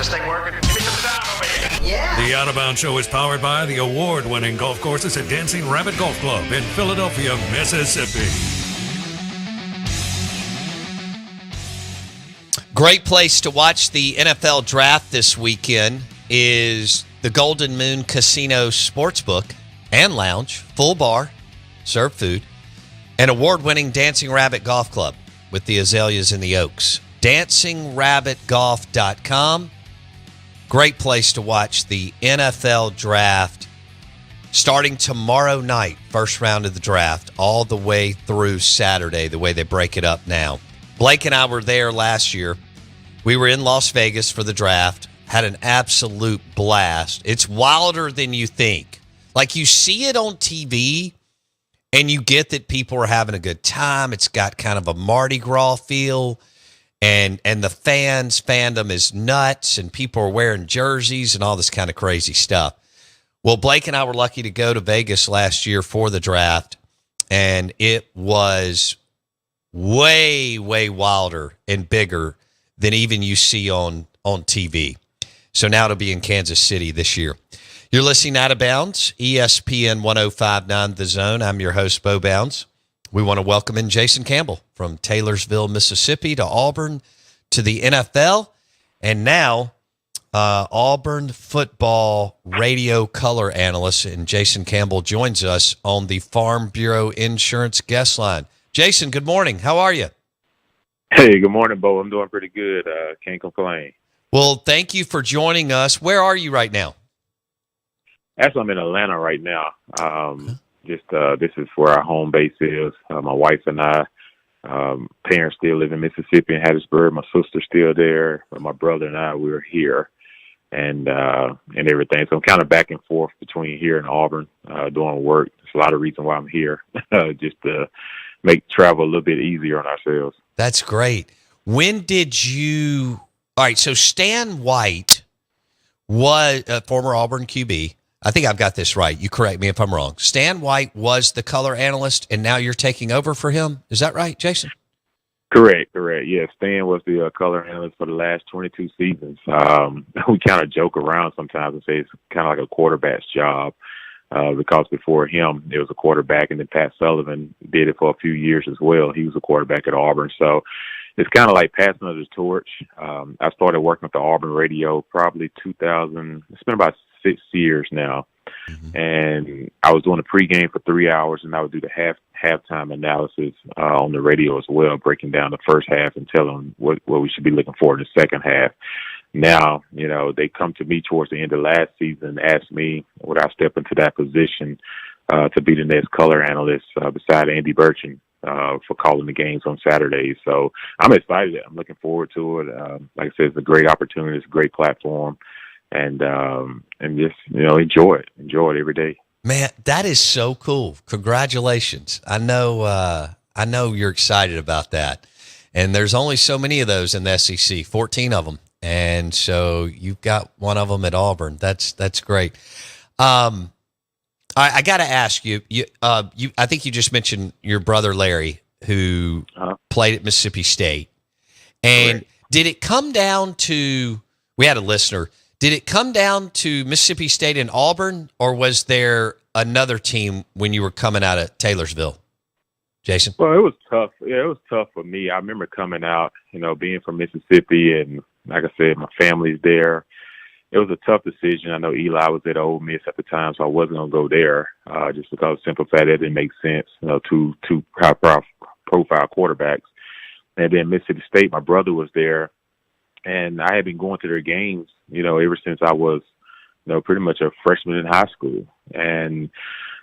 this thing working? Give me some sound over here. Yeah. The Out of Bounds Show is powered by the award-winning golf courses at Dancing Rabbit Golf Club in Philadelphia, Mississippi. Great place to watch the NFL draft this weekend is the Golden Moon Casino Sportsbook and Lounge, full bar, serve food, and award-winning Dancing Rabbit Golf Club with the azaleas and the oaks. DancingRabbitGolf.com. Great place to watch the NFL draft starting tomorrow night, first round of the draft, all the way through Saturday, the way they break it up now. Blake and I were there last year. We were in Las Vegas for the draft, had an absolute blast. It's wilder than you think. Like, you see it on TV, and you get that people are having a good time. It's got kind of a Mardi Gras feel. And the fandom is nuts, and people are wearing jerseys and all this kind of crazy stuff. Well, Blake and I were lucky to go to Vegas last year for the draft, and it was way, way wilder and bigger than even you see on TV. So now it'll be in Kansas City this year. You're listening Out of Bounds, ESPN 105.9 The Zone. I'm your host, Bo Bounds. We want to welcome in Jason Campbell from Taylorsville, Mississippi, to Auburn, to the NFL, and now Auburn football radio color analyst. And Jason Campbell joins us on the Farm Bureau Insurance guest line. Jason, good morning. How are you? Hey, good morning, Bo. I'm doing pretty good. Can't complain. Well, thank you for joining us. Where are you right now? Actually, I'm in Atlanta right now. This is where our home base is. My wife and I, parents still live in Mississippi in Hattiesburg. My sister's still there. But my brother and I, we're here, and everything. So I'm kind of back and forth between here and Auburn, doing work. There's a lot of reason why I'm here, just to make travel a little bit easier on ourselves. That's great. When did you? All right. So Stan White was a former Auburn QB. I think I've got this right. You correct me if I'm wrong. Stan White was the color analyst, and now you're taking over for him. Is that right, Jason? Correct. Yeah, Stan was the color analyst for the last 22 seasons. We kind of joke around sometimes and say it's kind of like a quarterback's job because before him, it was a quarterback, and then Pat Sullivan did it for a few years as well. He was a quarterback at Auburn. So it's kind of like passing of the torch. I started working with the Auburn radio probably 2000. It's been about 6 years now. Mm-hmm. And I was doing the pregame for 3 hours, and I would do the halftime analysis on the radio as well, breaking down the first half and telling what we should be looking for in the second half. Now, they come to me towards the end of last season and ask me would I step into that position to be the next color analyst beside Andy Burchin for calling the games on Saturdays. So I'm excited. I'm looking forward to it. Like I said, it's a great opportunity. It's a great platform. And just, enjoy it every day. Man, that is so cool. Congratulations. I know you're excited about that. And there's only so many of those in the SEC, 14 of them. And so you've got one of them at Auburn. That's great. I got to ask you, I think you just mentioned your brother Larry, who played at Mississippi State. And did it come down to, we had a listener, did it come down to Mississippi State and Auburn, or was there another team when you were coming out of Taylorsville, Jason? Well, it was tough. Yeah, it was tough for me. I remember coming out, being from Mississippi, and like I said, my family's there. It was a tough decision. I know Eli was at Ole Miss at the time, so I wasn't going to go there just because of the simple fact that it didn't make sense, two high-profile quarterbacks. And then Mississippi State, my brother was there, and I had been going to their games, ever since I was, pretty much a freshman in high school. And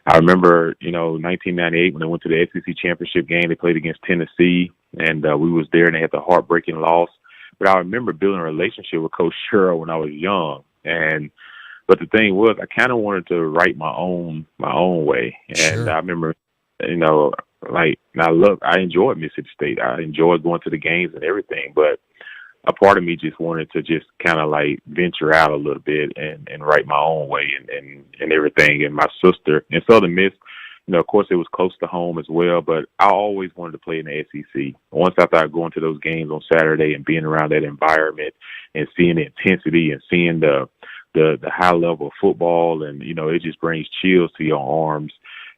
I remember, 1998 when they went to the SEC championship game, they played against Tennessee, and we was there, and they had the heartbreaking loss. But I remember building a relationship with Coach Sherrill when I was young. But the thing was, I kind of wanted to write my own way. And sure. I remember, I enjoyed Mississippi State. I enjoyed going to the games and everything, but a part of me just wanted to just kind of venture out a little bit and write my own way and everything. And my sister in Southern Miss, of course, it was close to home as well, but I always wanted to play in the SEC. Once I started going to those games on Saturday and being around that environment and seeing the intensity and seeing the high level of football, and it just brings chills to your arms.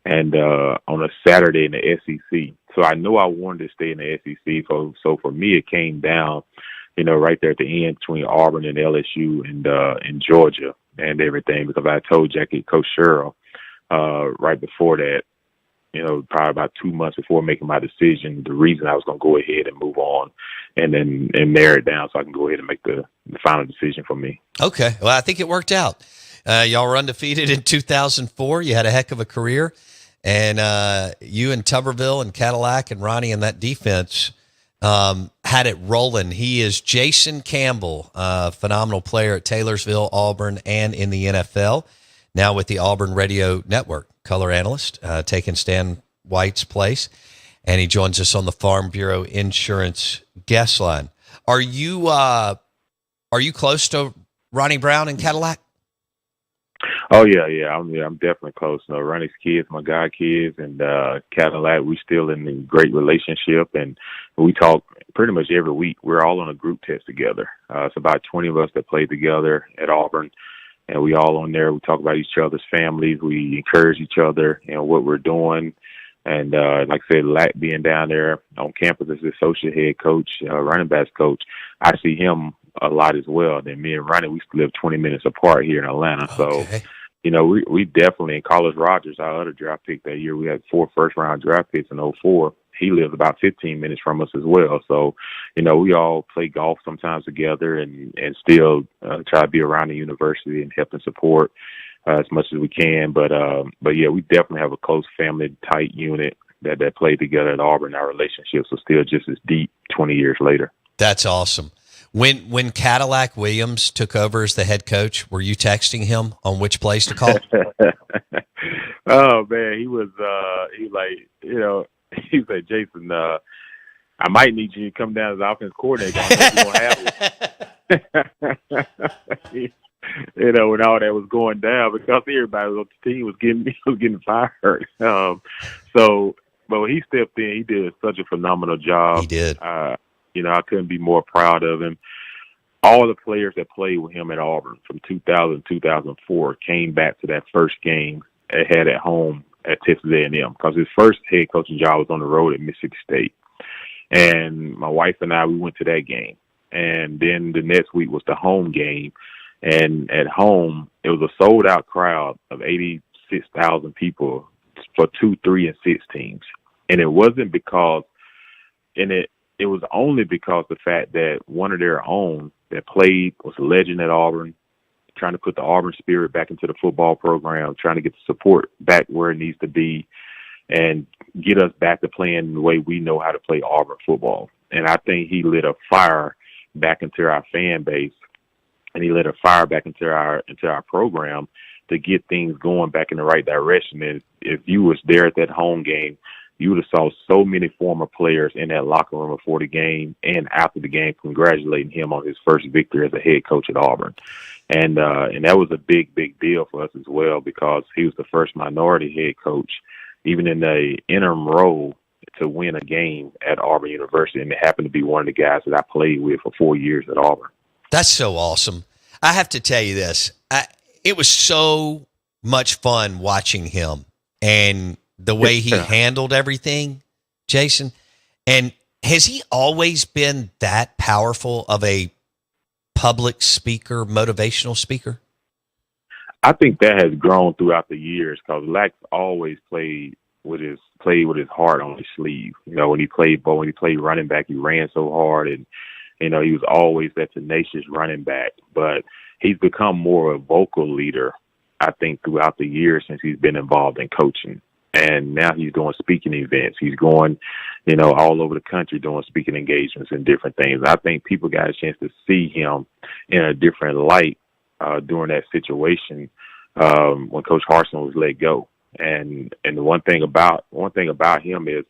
And on a Saturday in the SEC, so I know I wanted to stay in the SEC. So for me, it came down, right there at the end between Auburn and LSU and Georgia and everything, because I told Coach Sherrill right before that, probably about 2 months before making my decision, the reason I was going to go ahead and move on and narrow it down so I can go ahead and make the final decision for me. Okay. Well, I think it worked out. Y'all were undefeated in 2004. You had a heck of a career. And you and Tuberville and Cadillac and Ronnie and that defense had it rolling. He is Jason Campbell, a phenomenal player at Taylorsville, Auburn, and in the NFL. Now with the Auburn Radio Network, color analyst, taking Stan White's place. And he joins us on the Farm Bureau Insurance guest line. Are you close to Ronnie Brown and Cadillac? Oh yeah, I'm definitely close. Ronnie's kids, my god kids, and Cadillac, we still in a great relationship, and we talk pretty much every week. We're all on a group text together. It's about 20 of us that play together at Auburn, and we all on there. We talk about each other's families. We encourage each other, what we're doing. And like I said, Lack being down there on campus as the associate head coach, running backs coach, I see him a lot as well. Then me and Ronnie, we live 20 minutes apart here in Atlanta. Okay. So, we definitely, and Carlos Rogers, our other draft pick that year, we had 4 first-round draft picks in '04. He lives about 15 minutes from us as well. So, we all play golf sometimes together and still try to be around the university and help and support as much as we can. But yeah, we definitely have a close family, tight unit that play together at Auburn. Our relationships are still just as deep 20 years later. That's awesome. When Cadillac Williams took over as the head coach, were you texting him on which plays to call? Oh man, he was like, he said, Jason, I might need you to come down as the offense coordinator. I don't know if you gonna have it. When all that was going down, because everybody on the team was getting fired. But when he stepped in, he did such a phenomenal job. He did. I couldn't be more proud of him. All the players that played with him at Auburn from 2000 to 2004 came back to that first game they had at home at Texas A&M, because his first head coaching job was on the road at Mississippi State. And my wife and I, we went to that game. And then the next week was the home game. And at home, it was a sold-out crowd of 86,000 people for 2, 3, and 6 teams. And it wasn't because – it was only because the fact that one of their own that played was a legend at Auburn, trying to put the Auburn spirit back into the football program, trying to get the support back where it needs to be, and get us back to playing the way we know how to play Auburn football. And I think he lit a fire back into our fan base, and he lit a fire back into our program to get things going back in the right direction. And if you was there at that home game, you would have saw so many former players in that locker room before the game and after the game congratulating him on his first victory as a head coach at Auburn. And that was a big, big deal for us as well, because he was the first minority head coach, even in the interim role, to win a game at Auburn University. And it happened to be one of the guys that I played with for 4 years at Auburn. That's so awesome. I have to tell you this. It was so much fun watching him and the way he handled everything, Jason. And has he always been that powerful of a public speaker, motivational speaker? I think that has grown throughout the years, because Lax always played with his heart on his sleeve. When he played running back, he ran so hard, and he was always that tenacious running back. But he's become more of a vocal leader, I think, throughout the years since he's been involved in coaching. And now he's doing speaking events. He's going, all over the country doing speaking engagements and different things. I think people got a chance to see him in a different light during that situation when Coach Harsin was let go. And the one thing about him is,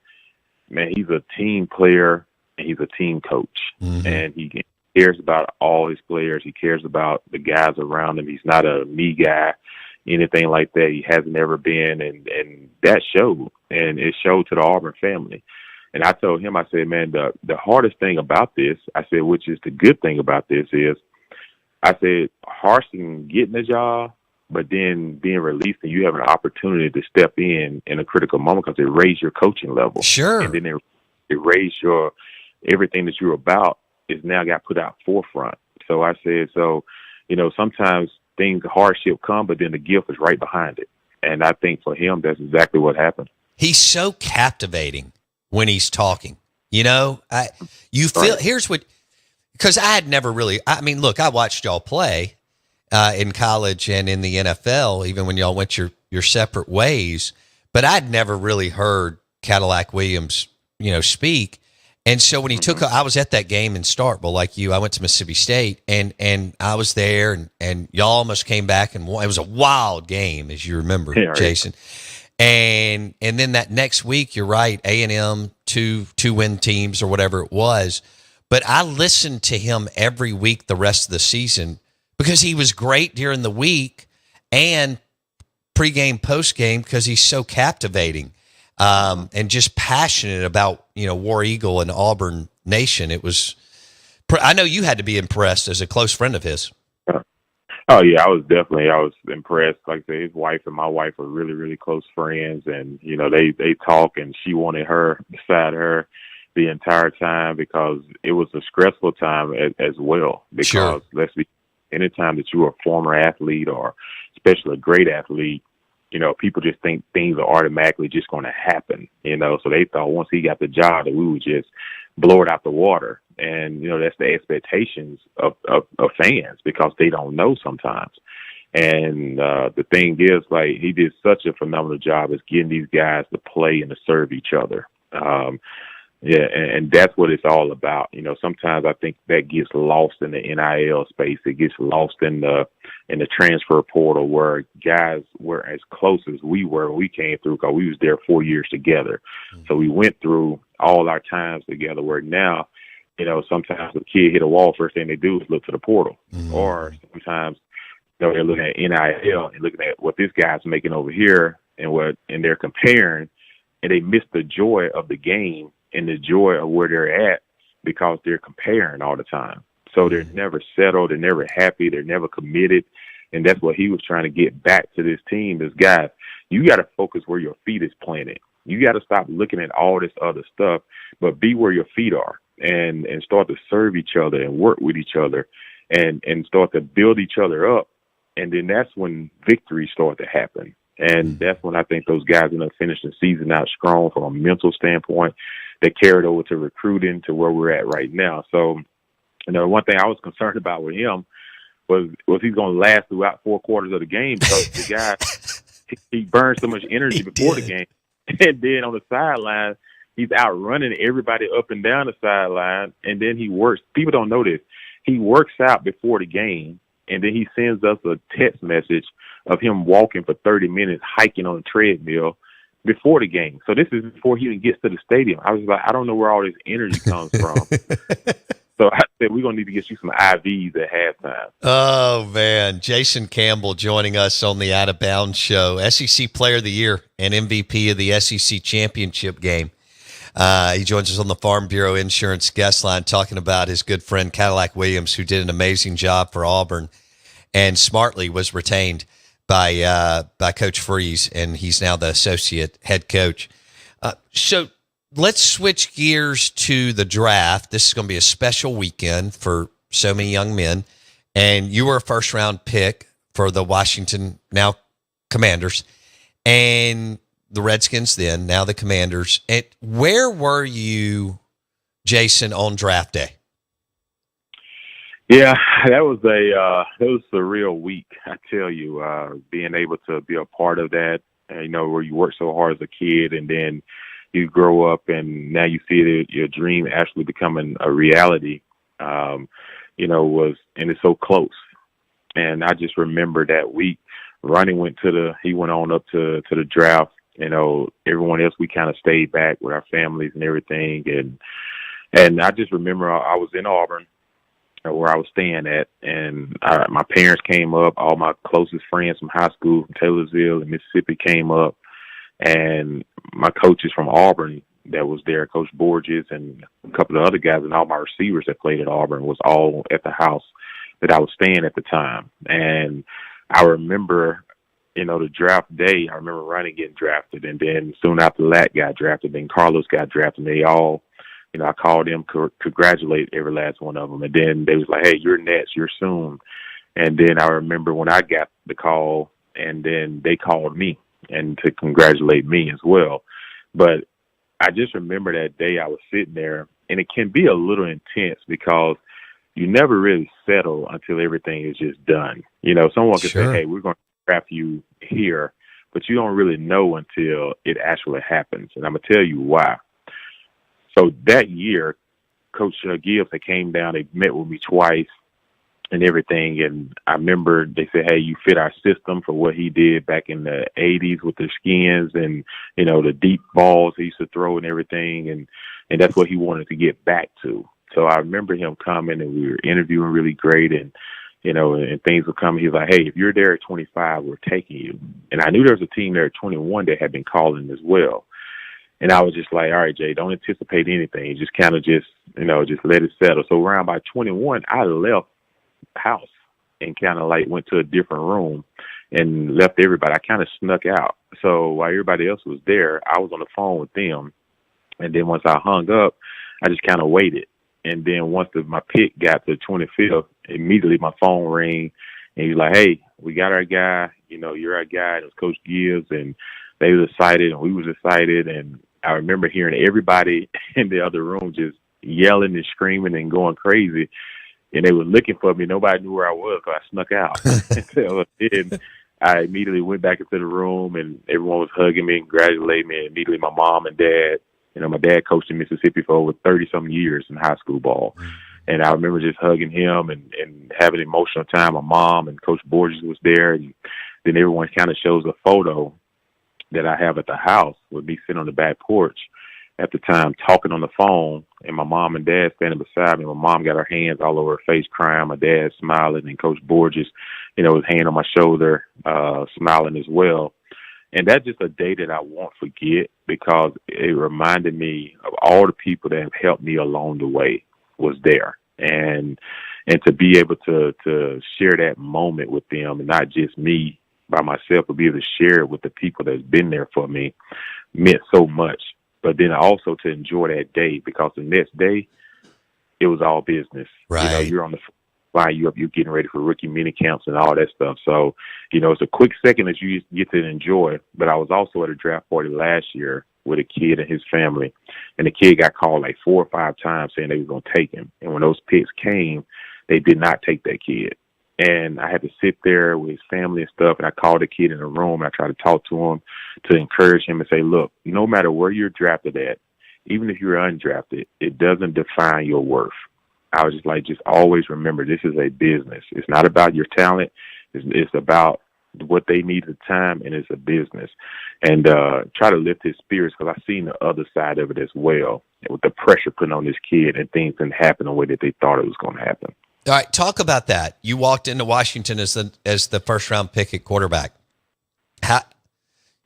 man, he's a team player and he's a team coach. Mm-hmm. And he cares about all his players. He cares about the guys around him. He's not a me guy. anything like that. He hasn't ever been, and that showed, and it showed to the Auburn family. And I told him, I said, man, the hardest thing about this, I said, which is the good thing about this is, I said, Harsin getting the job, but then being released and you have an opportunity to step in a critical moment because it raised your coaching level. Sure. And then it raised your everything that you're about is now got put out forefront. So I said, sometimes hardship come, but then the gift is right behind it. And I think for him, that's exactly what happened. He's so captivating when he's talking. You feel, Right. here's what, because I had never really, look, I watched y'all play in college and in the NFL, even when y'all went your separate ways, but I'd never really heard Cadillac Williams, speak. And so when he I was at that game in Starkville, like you, I went to Mississippi State and I was there and y'all almost came back and won. It was a wild game, as you remember, Yeah, right. Jason. And then that next week, you're right, A&M, two win teams or whatever it was. But I listened to him every week the rest of the season because he was great during the week and pregame, postgame because he's so captivating and just passionate about, War Eagle and Auburn Nation. It was – I know you had to be impressed as a close friend of his. Oh, yeah, I was impressed. Like I said, his wife and my wife are really, really close friends. And, they talk, and she wanted her beside her the entire time because it was a stressful time as well. Because Sure. Let's be, anytime that you're a former athlete or especially a great athlete, people just think things are automatically just going to happen, So they thought once he got the job that we would just blow it out the water. And, that's the expectations of fans because they don't know sometimes. And the thing is, like, he did such a phenomenal job as getting these guys to play and to serve each other. And that's what it's all about. Sometimes I think that gets lost in the NIL space. It gets lost in the transfer portal where guys were as close as we were when we came through because we was there 4 years together. So we went through all our times together where now, sometimes a kid hit a wall, first thing they do is look to the portal. Or sometimes, they're looking at NIL and looking at what this guy's making over here and they're comparing, and they miss the joy of the game and the joy of where they're at because they're comparing all the time. So they're never settled, they're never happy, they're never committed. And that's what he was trying to get back to this team is, guys, you got to focus where your feet is planted. You got to stop looking at all this other stuff, but be where your feet are and start to serve each other and work with each other and start to build each other up. And then that's when victories start to happen. And that's when I think those guys end up finishing the season out strong from a mental standpoint. They carried over to recruiting to where we're at right now. So, one thing I was concerned about with him was he's going to last throughout 4 quarters of the game because the guy, he burned so much energy before the game. And then on the sideline, he's outrunning everybody up and down the sideline. And then he works. People don't know this. He works out before the game. And then he sends us a text message of him walking for 30 minutes, hiking on a treadmill before the game. So this is before he even gets to the stadium. I was like, I don't know where all this energy comes from. So I said, we're going to need to get you some IVs at halftime. Oh, man. Jason Campbell joining us on the Out of Bounds show. SEC Player of the Year and MVP of the SEC Championship game. He joins us on the Farm Bureau Insurance guest line talking about his good friend Cadillac Williams, who did an amazing job for Auburn and smartly was retained by Coach Freeze, and he's now the associate head coach. So let's switch gears to the draft. This is going to be a special weekend for so many young men, and you were a first-round pick for the Washington, now Commanders, and the Redskins then, now the Commanders. And where were you, Jason, on draft day? Yeah, that was a real week. I tell you, being able to be a part of that, where you work so hard as a kid and then you grow up and now you see your dream actually becoming a reality, and it's so close. And I just remember that week, Ronnie he went on up to the draft. Everyone else, we kind of stayed back with our families and everything. And I just remember I was in Auburn. where I was staying at, and my parents came up. All my closest friends from high school from Taylorsville and Mississippi came up, and my coaches from Auburn that was there, Coach Borges and a couple of other guys, and all my receivers that played at Auburn was all at the house that I was staying at the time. And I remember, the draft day, I remember Ronnie getting drafted, and then soon after that got drafted, then Carlos got drafted, and they all, I called them, congratulate every last one of them, and then they was like, hey, you're next, you're soon. And then I remember when I got the call, and then they called me and to congratulate me as well. But I just remember that day I was sitting there, and it can be a little intense because you never really settle until everything is just done. Someone can say, hey, we're going to draft you here, but you don't really know until it actually happens. And I'm going to tell you why. So that year, Coach Gibbs, they came down, they met with me twice and everything. And I remember they said, hey, you fit our system for what he did back in the 80s with the skins and, the deep balls he used to throw and everything. And that's what he wanted to get back to. So I remember him coming, and we were interviewing really great, and and things were coming. He was like, hey, if you're there at 25, we're taking you. And I knew there was a team there at 21 that had been calling as well. And I was just like, all right, Jay, don't anticipate anything. Just kind of just let it settle. So around by 21, I left the house and kind of like went to a different room and left everybody. I kind of snuck out. So while everybody else was there, I was on the phone with them. And then once I hung up, I just kind of waited. And then once my pick got to 25th, immediately my phone rang, and he's like, hey, we got our guy. You're our guy. It was Coach Gibbs, and they was excited, and we was excited. And I remember hearing everybody in the other room just yelling and screaming and going crazy. And they were looking for me. Nobody knew where I was because I snuck out. So then I immediately went back into the room, and everyone was hugging me and congratulating me. And immediately my mom and dad, my dad coached in Mississippi for over 30-some years in high school ball. And I remember just hugging him and having an emotional time. My mom and Coach Borges was there. And then everyone kind of shows a photo that I have at the house with me sitting on the back porch at the time talking on the phone, and my mom and dad standing beside me. My mom got her hands all over her face crying. My dad smiling, and Coach Borges, his hand on my shoulder, smiling as well. And that's just a day that I won't forget because it reminded me of all the people that have helped me along the way was there. And to be able to share that moment with them, and not just me by myself, but be able to share it with the people that's been there for me meant so much. But then also to enjoy that day, because the next day it was all business. Right. You're on the line, you're getting ready for rookie mini camps and all that stuff. So, it's a quick second that you get to enjoy. But I was also at a draft party last year with a kid and his family, and the kid got called like 4 or 5 times saying they was going to take him. And when those picks came, they did not take that kid. And I had to sit there with his family and stuff, and I called the kid in the room, and I tried to talk to him to encourage him and say, look, no matter where you're drafted at, even if you're undrafted, it doesn't define your worth. I was just like, just always remember, this is a business. It's not about your talent. It's about what they need at the time, and it's a business. And try to lift his spirits, because I've seen the other side of it as well, with the pressure put on this kid, and things didn't happen the way that they thought it was going to happen. All right, talk about that. You walked into Washington as the first round pick at quarterback.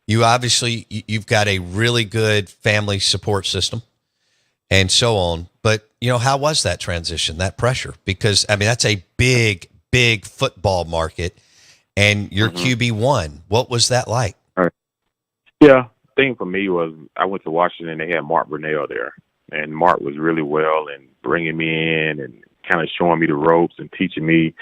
You've got a really good family support system and so on. But how was that transition, that pressure? Because that's a big football market, and you're QB1. What was that like? All right. Yeah, the thing for me was I went to Washington. They had Mark Brunell there, and Mark was really well and bringing me in and kind of showing me the ropes and teaching me,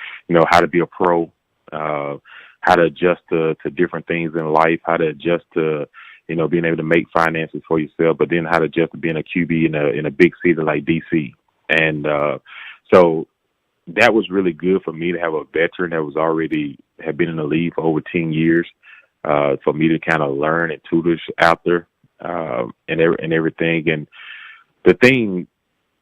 how to be a pro, how to adjust to different things in life, how to adjust to, being able to make finances for yourself, but then how to adjust to being a QB in a big city like DC. And so that was really good for me to have a veteran that had been in the league for over 10 years, for me to kind of learn and tutor out there, and everything. And the thing,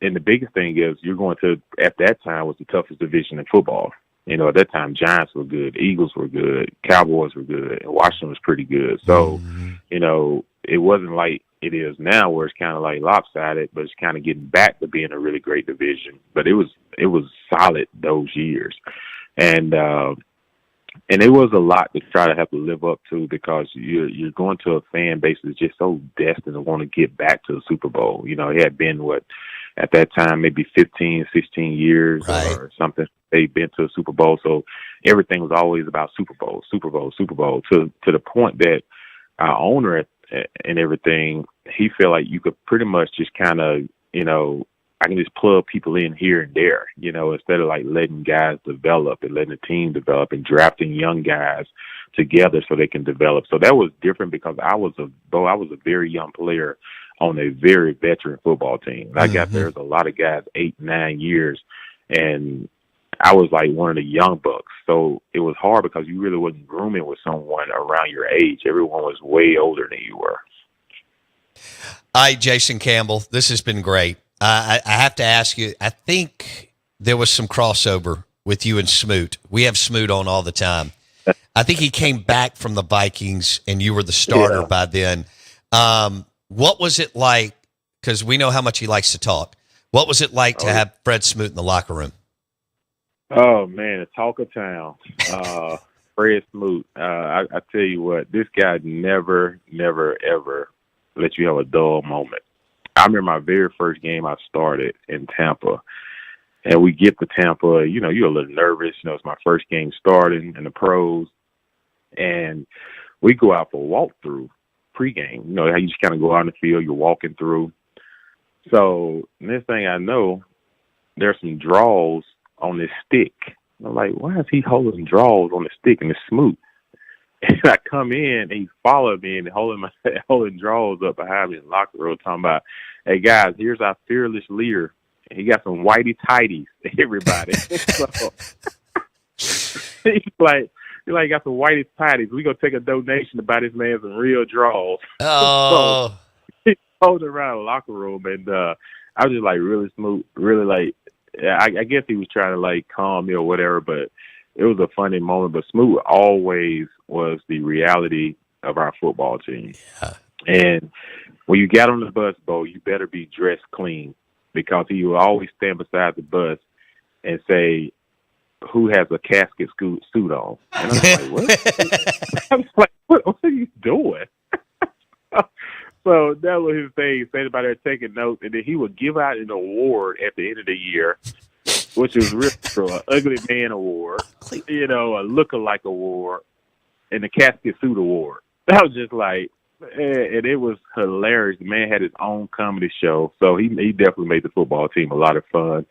and the biggest thing is you're going to, at that time, was the toughest division in football. At that time, Giants were good, Eagles were good, Cowboys were good, and Washington was pretty good. So, it wasn't like it is now where it's kind of like lopsided, but it's kind of getting back to being a really great division. But it was solid those years, and it was a lot to try to have to live up to because you're going to a fan base that's just so destined to want to get back to the Super Bowl. You know, it had been at that time maybe 15, 16 years or something. They'd been to a Super Bowl, so everything was always about Super Bowl, Super Bowl, Super Bowl. To the point that our owner and everything, he felt like you could pretty much just kind of, you know, I can just plug people in here and there, you know, instead of like letting guys develop and letting the team develop and drafting young guys together so they can develop. So that was different because I was a very young player on a very veteran football team. I got there was a lot of guys 8, 9 years, and I was like one of the young bucks. So it was hard because you really wasn't grooming with someone around your age. Everyone was way older than you were. Hi, Jason Campbell. This has been great. I have to ask you, I think there was some crossover with you and Smoot. We have Smoot on all the time. I think he came back from the Vikings, and you were the starter by then. What was it like? Because we know how much he likes to talk. What was it like to have Fred Smoot in the locker room? Oh, man, the talk of town. Fred Smoot. I tell you what, this guy never, ever let you have a dull moment. I remember my very first game I started in Tampa, and we get to Tampa. You know, you're a little nervous. You know, it's my first game starting in the pros, and we go out for a walkthrough pregame. You know, how you just kind of go out in the field, you're walking through. So next thing I know, there's some draws on this stick. I'm like, why is he holding draws on the stick and it's Smoot? And I come in, and he followed me and holding draws up behind me in the locker room, talking about, hey, guys, here's our fearless leader. And he got some whitey tighties, everybody. So, he's like, got some whitey tighties. We're going to take a donation to buy this man some real draws. Oh. So he holding around the locker room, and I was just like really smooth, really like, I guess he was trying to like calm me or whatever, but it was a funny moment. But Smoot always was the reality of our football team. Yeah. And when you got on the bus, Bo, you better be dressed clean, because he will always stand beside the bus and say, who has a casket suit on? And I was like, what? I was like, what are you doing? So that was his thing, saying about there taking notes, and then he would give out an award at the end of the year, which was really cool, an ugly man award, you know, a look-alike award, and the casket suit award. That was just like, and it was hilarious. The man had his own comedy show, so he definitely made the football team a lot of fun.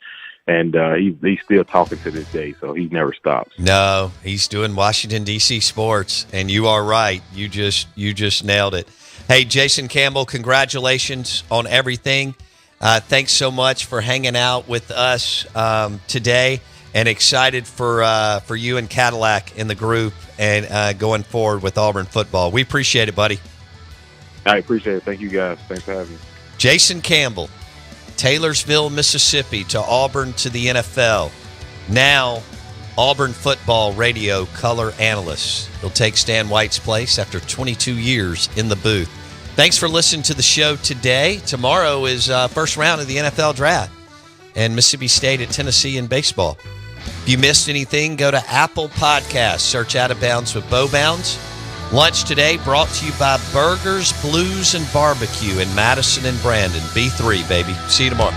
And he's still talking to this day, so he never stops. No, he's doing Washington, D.C. sports, and you are right. You just nailed it. Hey, Jason Campbell, congratulations on everything. Thanks so much for hanging out with us today, and excited for you and Cadillac in the group and going forward with Auburn football. We appreciate it, buddy. I appreciate it. Thank you, guys. Thanks for having me. Jason Campbell, Taylorsville, Mississippi to Auburn to the NFL. Now, Auburn football radio color analyst. He'll take Stan White's place after 22 years in the booth. Thanks for listening to the show today. Tomorrow is first round of the NFL draft, and Mississippi State at Tennessee in baseball. If you missed anything, go to Apple Podcasts. Search Out of Bounds with Bo Bounds. Lunch today brought to you by Burgers, Blues, and Barbecue in Madison and Brandon. B3, baby. See you tomorrow.